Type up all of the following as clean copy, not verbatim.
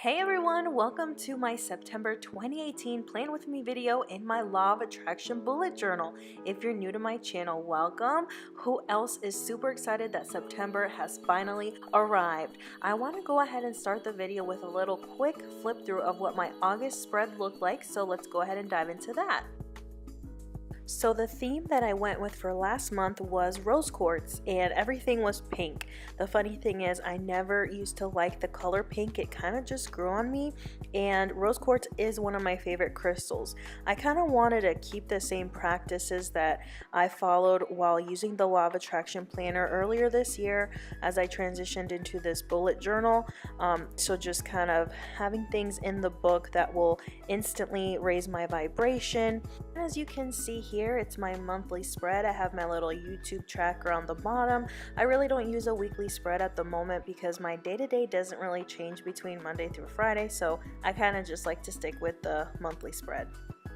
Hey everyone, welcome to my September 2018 Plan With Me video in my Law of Attraction bullet journal. If you're new to my channel, welcome. Who else is super excited that September has finally arrived? I want to go ahead and start the video with a little quick flip through of what my August spread looked like, so let's go ahead and dive into that. So the theme that I went with for last month was rose quartz, and everything was pink. The funny thing is I never used to like the color pink. It kind of just grew on me, and rose quartz is one of my favorite crystals. I kind of wanted to keep the same practices that I followed while using the Law of Attraction planner earlier this year as I transitioned into this bullet journal. So just kind of having things in the book that will instantly raise my vibration. As you can see here, it's my monthly spread. I have my little YouTube tracker on the bottom. I really don't use a weekly spread at the moment because my day-to-day doesn't really change between Monday through Friday, so I kind of just like to stick with the monthly spread.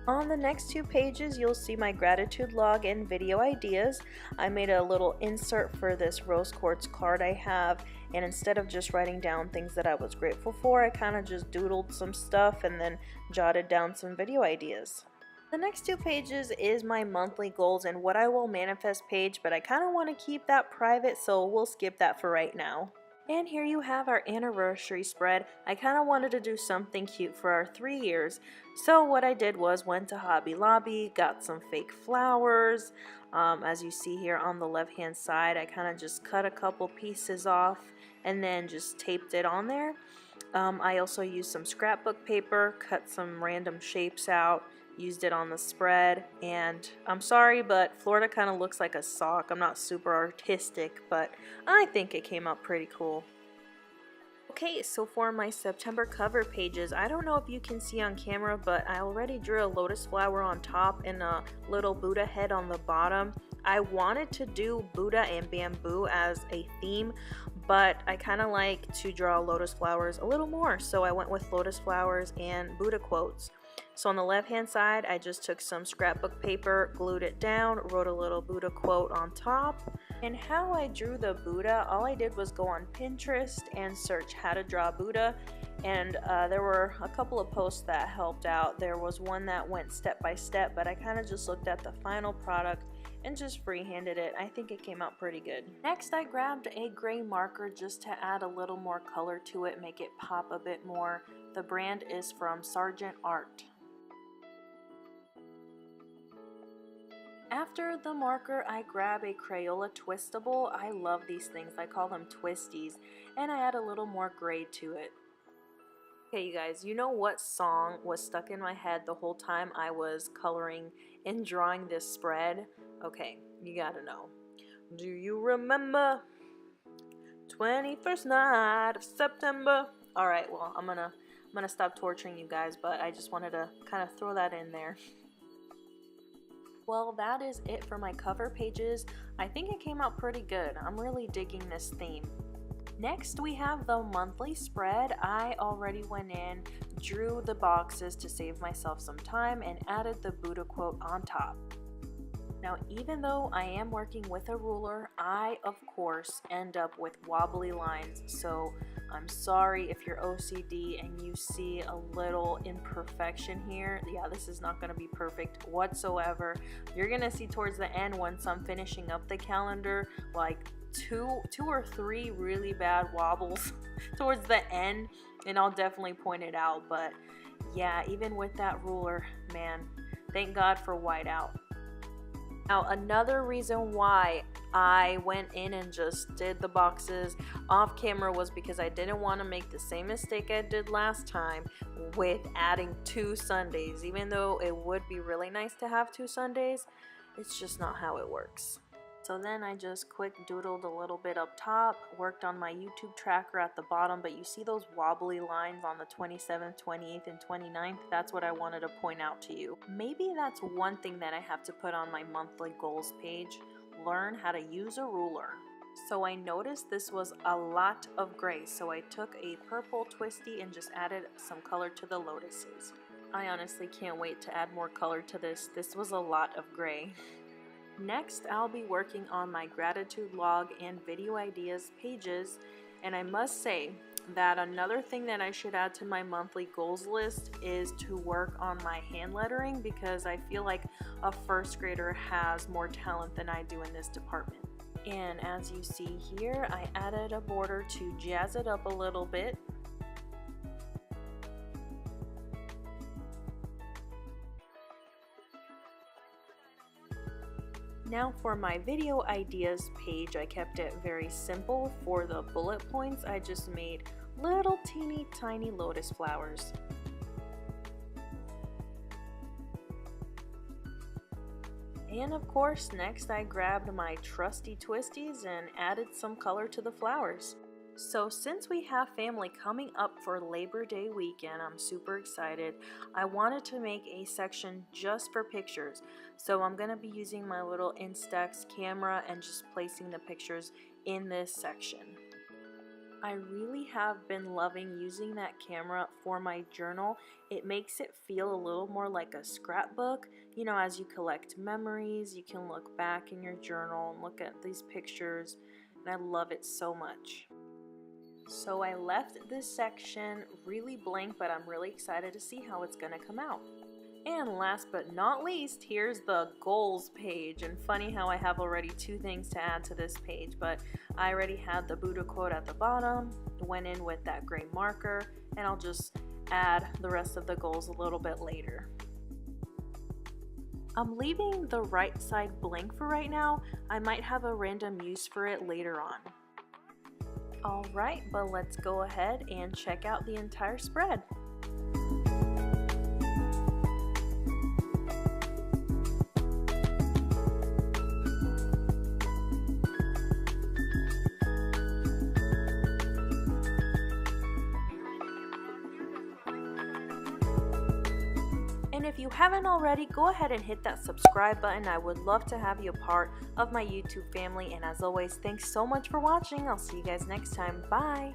On the next two pages, you'll see my gratitude log and video ideas. I made a little insert for this rose quartz card I have, and instead of just writing down things that I was grateful for, I kind of just doodled some stuff and then jotted down some video ideas. The next two pages is my monthly goals and what I will manifest page, but I kind of want to keep that private, so we'll skip that for right now. And here you have our anniversary spread. I kind of wanted to do something cute for our 3 years, so what I did was went to Hobby Lobby, got some fake flowers. As you see here on the left hand side, I kind of just cut a couple pieces off and then just taped it on there. I also used some scrapbook paper, cut some random shapes out, used it on the spread, and I'm sorry, but Florida kind of looks like a sock. I'm not super artistic, but I think it came out pretty cool. Okay, so for my September cover pages, I don't know if you can see on camera, but I already drew a lotus flower on top and a little Buddha head on the bottom. I wanted to do Buddha and bamboo as a theme, but I kind of like to draw lotus flowers a little more, so I went with lotus flowers and Buddha quotes. So on the left hand side, I just took some scrapbook paper, glued it down, wrote a little Buddha quote on top. And how I drew the Buddha, all I did was go on Pinterest and search how to draw Buddha, and there were a couple of posts that helped out. There was one that went step by step, but I kind of just looked at the final product and just freehanded it. I think it came out pretty good. Next, I grabbed a gray marker just to add a little more color to it, make it pop a bit more. The brand is from Sargent Art. After the marker, I grab a Crayola Twistable. I love these things. I call them twisties, and I add a little more gray to it. Okay, you guys, you know what song was stuck in my head the whole time I was coloring and drawing this spread? Okay, you gotta know. Do you remember 21st night of September? Alright, well, I'm gonna stop torturing you guys, but I just wanted to kind of throw that in there. Well, that is it for my cover pages. I think it came out pretty good. I'm really digging this theme. Next, we have the monthly spread. I already went in, drew the boxes to save myself some time, and added the Buddha quote on top. Now, even though I am working with a ruler, I, of course, end up with wobbly lines, so I'm sorry if you're OCD and you see a little imperfection here. Yeah, this is not going to be perfect whatsoever. You're going to see towards the end, once I'm finishing up the calendar, like two or three really bad wobbles towards the end, and I'll definitely point it out. But yeah, even with that ruler, man, thank God for whiteout. Now, another reason why I went in and just did the boxes off camera was because I didn't want to make the same mistake I did last time with adding 2 Sundays. Even though it would be really nice to have 2 Sundays, it's just not how it works. So then I just quick doodled a little bit up top, worked on my YouTube tracker at the bottom, but you see those wobbly lines on the 27th, 28th, and 29th? That's what I wanted to point out to you. Maybe that's one thing that I have to put on my monthly goals page, learn how to use a ruler. So I noticed this was a lot of gray, so I took a purple twisty and just added some color to the lotuses. I honestly can't wait to add more color to this. This was a lot of gray. Next, I'll be working on my gratitude log and video ideas pages, and I must say, that another thing that I should add to my monthly goals list is to work on my hand lettering, because I feel like a first grader has more talent than I do in this department. And as you see here, I added a border to jazz it up a little bit. Now for my video ideas page, I kept it very simple. For the bullet points, I just made little teeny tiny lotus flowers. And of course, next I grabbed my trusty twisties and added some color to the flowers. So since we have family coming up for Labor Day weekend, I'm super excited. I wanted to make a section just for pictures. So I'm going to be using my little Instax camera and just placing the pictures in this section. I really have been loving using that camera for my journal. It makes it feel a little more like a scrapbook. You know, as you collect memories, you can look back in your journal and look at these pictures, and I love it so much. So I left this section really blank, but I'm really excited to see how it's going to come out. And last but not least, here's the goals page. And funny how I have already 2 things to add to this page, but I already had the Buddha quote at the bottom, went in with that gray marker, and I'll just add the rest of the goals a little bit later. I'm leaving the right side blank for right now. I might have a random use for it later on. Alright, but let's go ahead and check out the entire spread. And if you haven't already, go ahead and hit that subscribe button. I would love to have you a part of my YouTube family. And as always, thanks so much for watching. I'll see you guys next time. Bye!